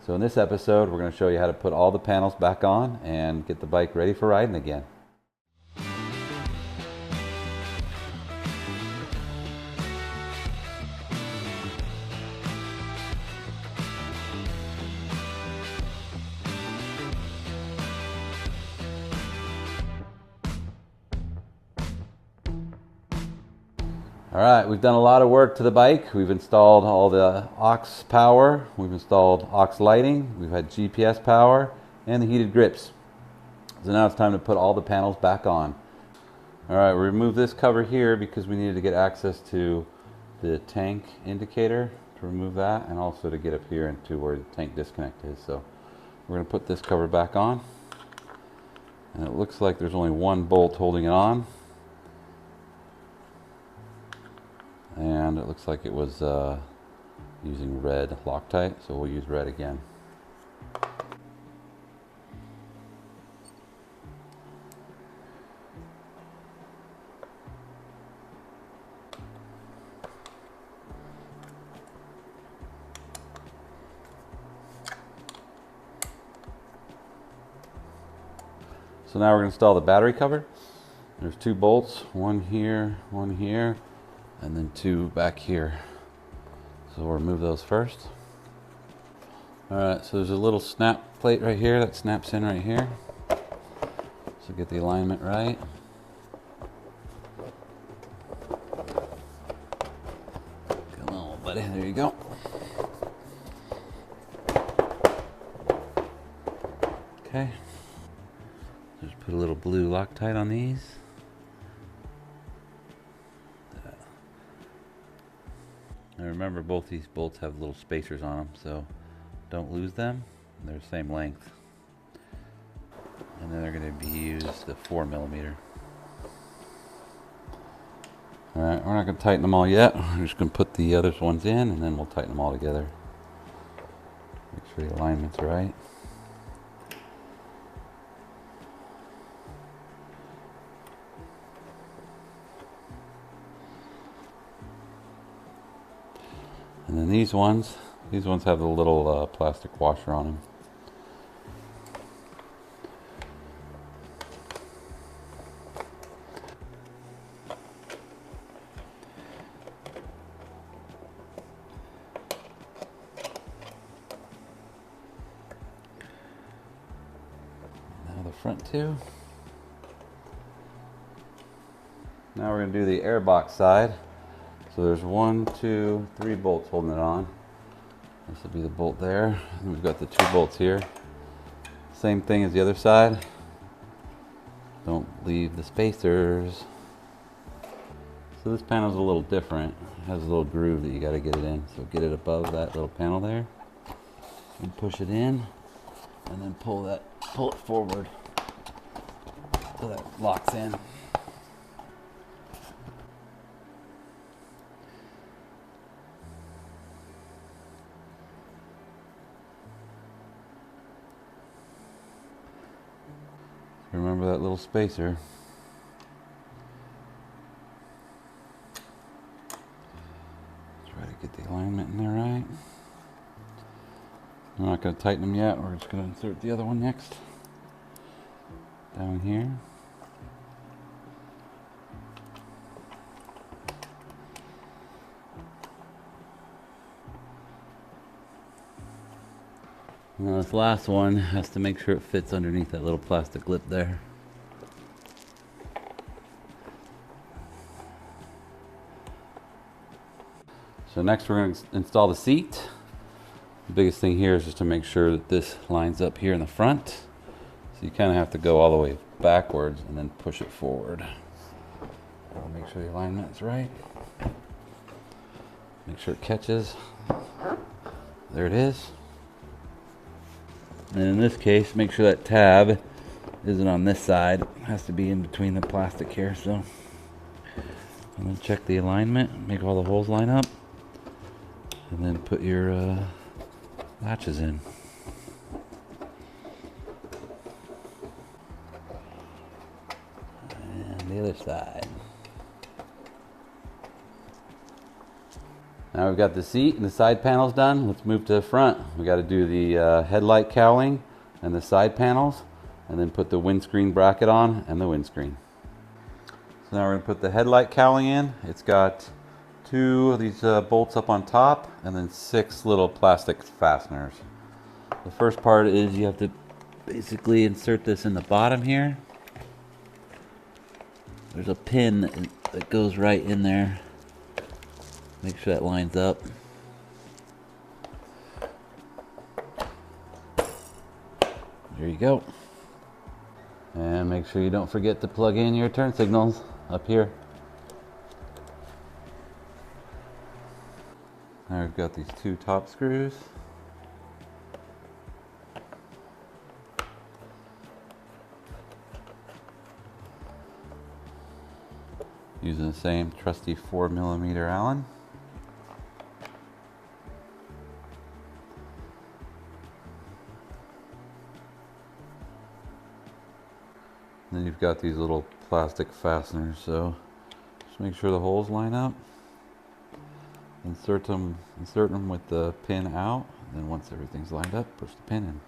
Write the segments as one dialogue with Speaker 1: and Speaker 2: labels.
Speaker 1: So in this episode, we're going to show you how to put all the panels back on and get the bike ready for riding again. All right, we've done a lot of work to the bike. We've installed all the aux power, we've installed aux lighting, we've had GPS power, and the heated grips. So now it's time to put all the panels back on. All right, we removed this cover here because we needed to get access to the tank indicator to remove that, and also to get up here into where the tank disconnect is. So we're going to put this cover back on, and it looks like there's only one bolt holding it on. And it looks like it was using red Loctite, so we'll use red again. So now we're going to install the battery cover. There's two bolts, one here, and then two back here. So we'll remove those first. Alright, so there's a little snap plate right here that snaps in right here. So get the alignment right. Come on, buddy, there you go. Okay. Just put a little blue Loctite on these. And remember, both these bolts have little spacers on them, so don't lose them. They're the same length. And then they're going to be used the 4mm. Alright, we're not going to tighten them all yet. We're just going to put the other ones in, and then we'll tighten them all together. Make sure the alignment's right. And then these ones have the little plastic washer on them. Now the front two. Now we're going to do the airbox side. So there's 1, 2, 3 bolts holding it on. This will be the bolt there. And we've got the 2 bolts here. Same thing as the other side. Don't leave the spacers. So this panel is a little different. It has a little groove that you got to get it in. So get it above that little panel there. And push it in. And then pull it forward so that locks in. Remember that little spacer. Try to get the alignment in there right. We're not going to tighten them yet. We're just going to insert the other one next. Down here. Now this last one has to make sure it fits underneath that little plastic lip there. So next we're going to install the seat. The biggest thing here is just to make sure that this lines up here in the front. So you kind of have to go all the way backwards and then push it forward. I'll make sure the alignment is right. Make sure it catches. There it is. And in this case, make sure that tab isn't on this side. It has to be in between the plastic here. So I'm going to check the alignment, make all the holes line up, and then put your latches in. And the other side. Now we've got the seat and the side panels done. Let's move to the front. We got to do the headlight cowling and the side panels, and then put the windscreen bracket on and the windscreen. So now we're going to put the headlight cowling in. It's got 2 of these bolts up on top, and then 6 little plastic fasteners. The first part is you have to basically insert this in the bottom here. There's a pin that goes right in there. Make sure that lines up. There you go. And make sure you don't forget to plug in your turn signals up here. Now we've got these 2 top screws. Using the same trusty 4mm Allen. Then you've got these little plastic fasteners, so just make sure the holes line up. Insert them with the pin out, and then once everything's lined up, push the pin in.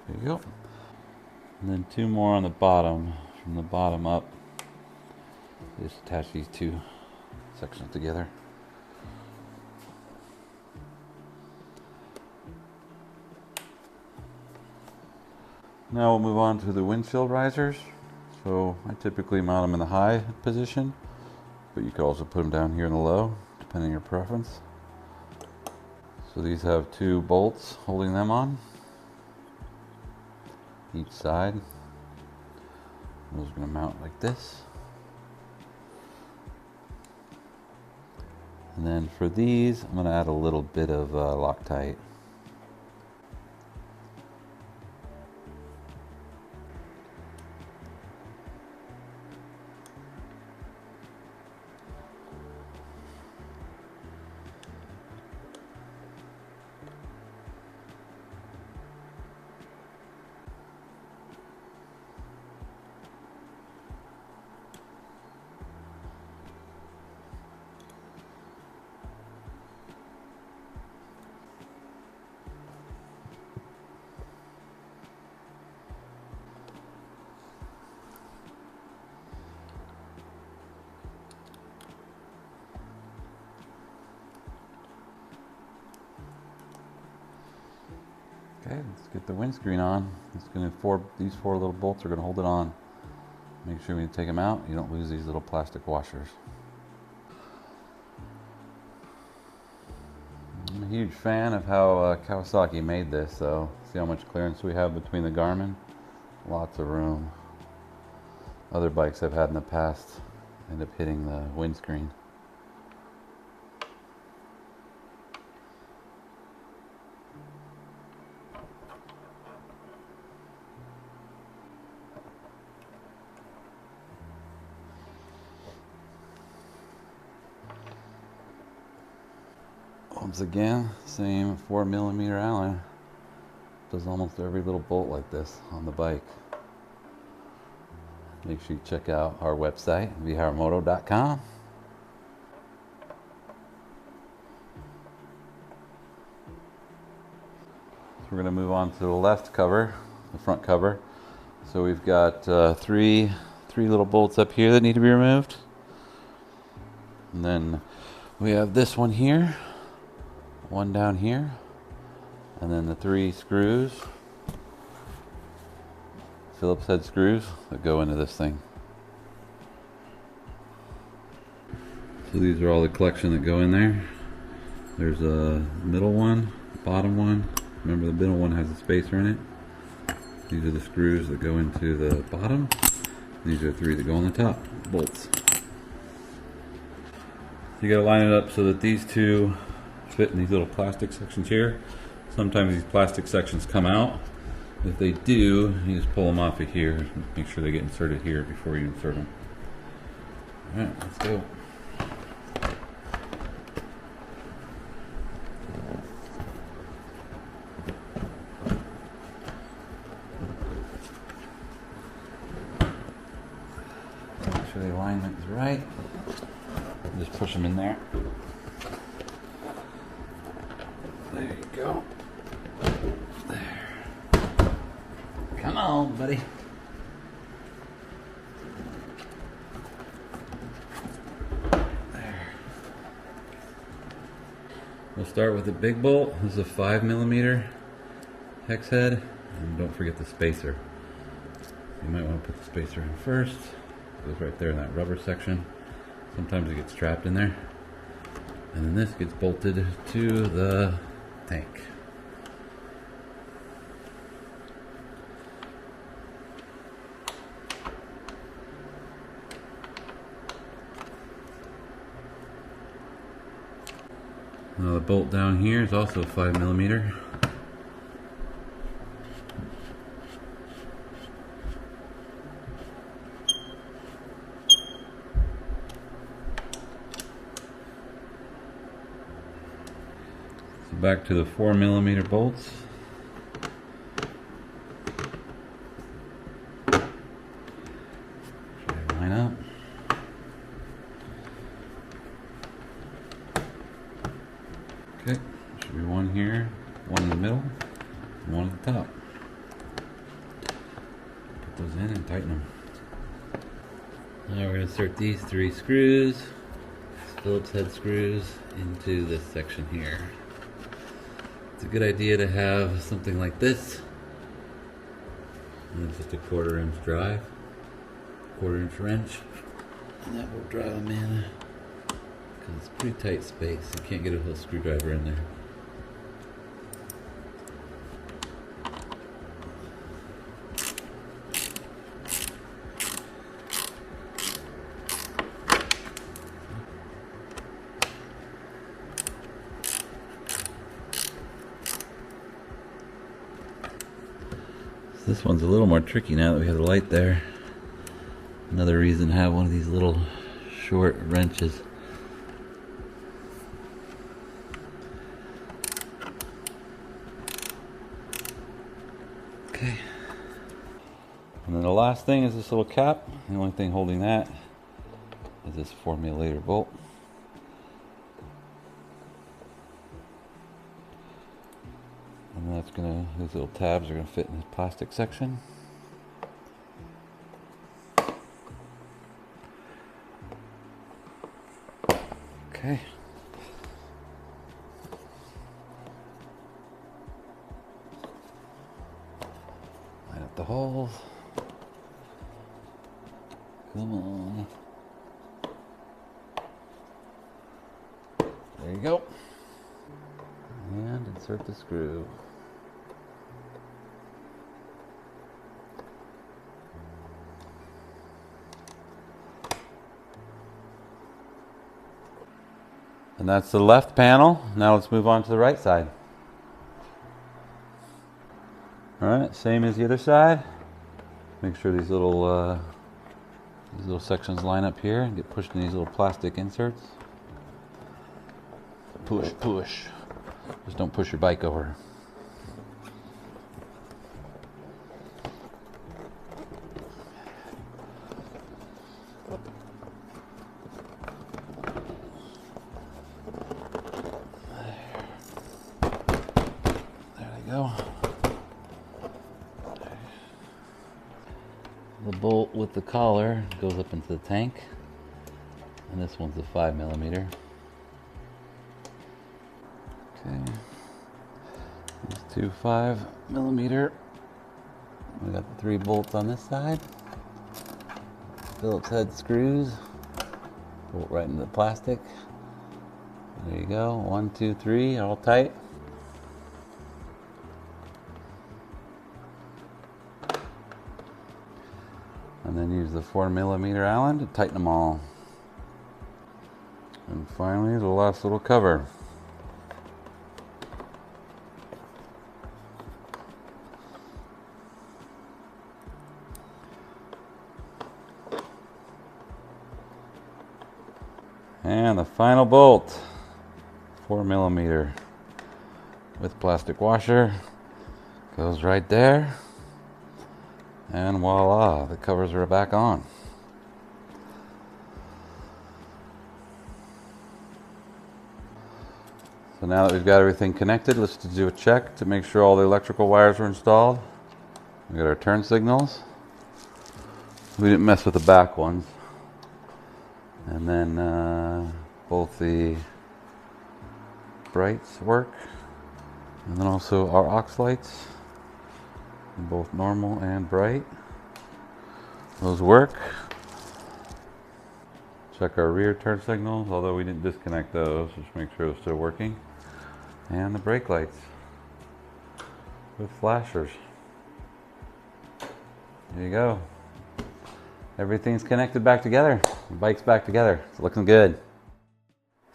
Speaker 1: There you go. And then 2 more on the bottom, from the bottom up. Just attach these 2 sections together. Now we'll move on to the windshield risers. So I typically mount them in the high position, but you could also put them down here in the low, depending on your preference. So these have 2 bolts holding them on each side. Those are going to mount like this. And then for these, I'm going to add a little bit of Loctite. Okay, let's get the windscreen on. These 4 little bolts are going to hold it on. Make sure when you take them out, you don't lose these little plastic washers. I'm a huge fan of how Kawasaki made this, so see how much clearance we have between the Garmin? Lots of room. Other bikes I've had in the past end up hitting the windscreen. Once again, same 4mm Allen. Does almost every little bolt like this on the bike. Make sure you check out our website, viajarMOTO.com. So we're going to move on to the left cover, the front cover. So we've got three little bolts up here that need to be removed. And then we have this one here. One down here, and then the 3 screws, Phillips head screws that go into this thing. So these are all the collection that go in there. There's a middle one, bottom one. Remember the middle one has a spacer in it. These are the screws that go into the bottom. These are the 3 that go on the top, bolts. You gotta line it up so that these 2 fit in these little plastic sections here. Sometimes these plastic sections come out. If they do, you just pull them off of here. Make sure they get inserted here before you insert them. Alright, let's go. right. Just push them in there. There you go. There. Come on, buddy. There. We'll start with the big bolt. This is a 5mm hex head. And don't forget the spacer. You might want to put the spacer in first. It goes right there in that rubber section. Sometimes it gets trapped in there. And then this gets bolted to the tank. Now the bolt down here is also 5mm. Back to the 4mm bolts. Should I line up? Okay, should be one here, one in the middle, and one at the top. Put those in and tighten them. Now we're going to insert these 3 screws, Phillips head screws, into this section here. It's a good idea to have something like this. And it's just a 1/4 inch drive, 1/4 inch wrench, and that will drive them in. Because it's pretty tight space, you can't get a whole screwdriver in there. This one's a little more tricky now that we have the light there. Another reason to have one of these little short wrenches. Okay. And then the last thing is this little cap. The only thing holding that is this 4mm bolt. And that's gonna, these little tabs are gonna fit in this plastic section. Okay. Line up the holes. Come on. There you go. And insert the screw. And that's the left panel. Now let's move on to the right side. Alright, same as the other side. Make sure these little sections line up here and get pushed in these little plastic inserts. Push, push. Just don't push your bike over. The bolt with the collar goes up into the tank, and this one's a 5mm. Okay, these 2 5mm. We got the 3 bolts on this side. Phillips head screws. Bolt right into the plastic. There you go. 1, 2, 3, all tight. And then use the 4mm Allen to tighten them all. And finally, the last little cover. And the final bolt, 4mm with plastic washer, goes right there. And voila, the covers are back on. So now that we've got everything connected, let's just do a check to make sure all the electrical wires are installed. We got our turn signals. We didn't mess with the back ones. And then both the brights work. And then also our aux lights, both normal and bright. Those work. Check our rear turn signals, although we didn't disconnect those, just make sure they're still working. And the brake lights with flashers. There you go. Everything's connected back together. The bike's back together. It's looking good.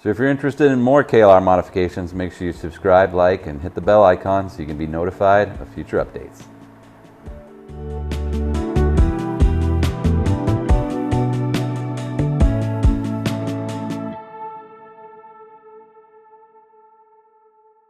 Speaker 1: So if you're interested in more KLR modifications, make sure you subscribe, like, and hit the bell icon so you can be notified of future updates.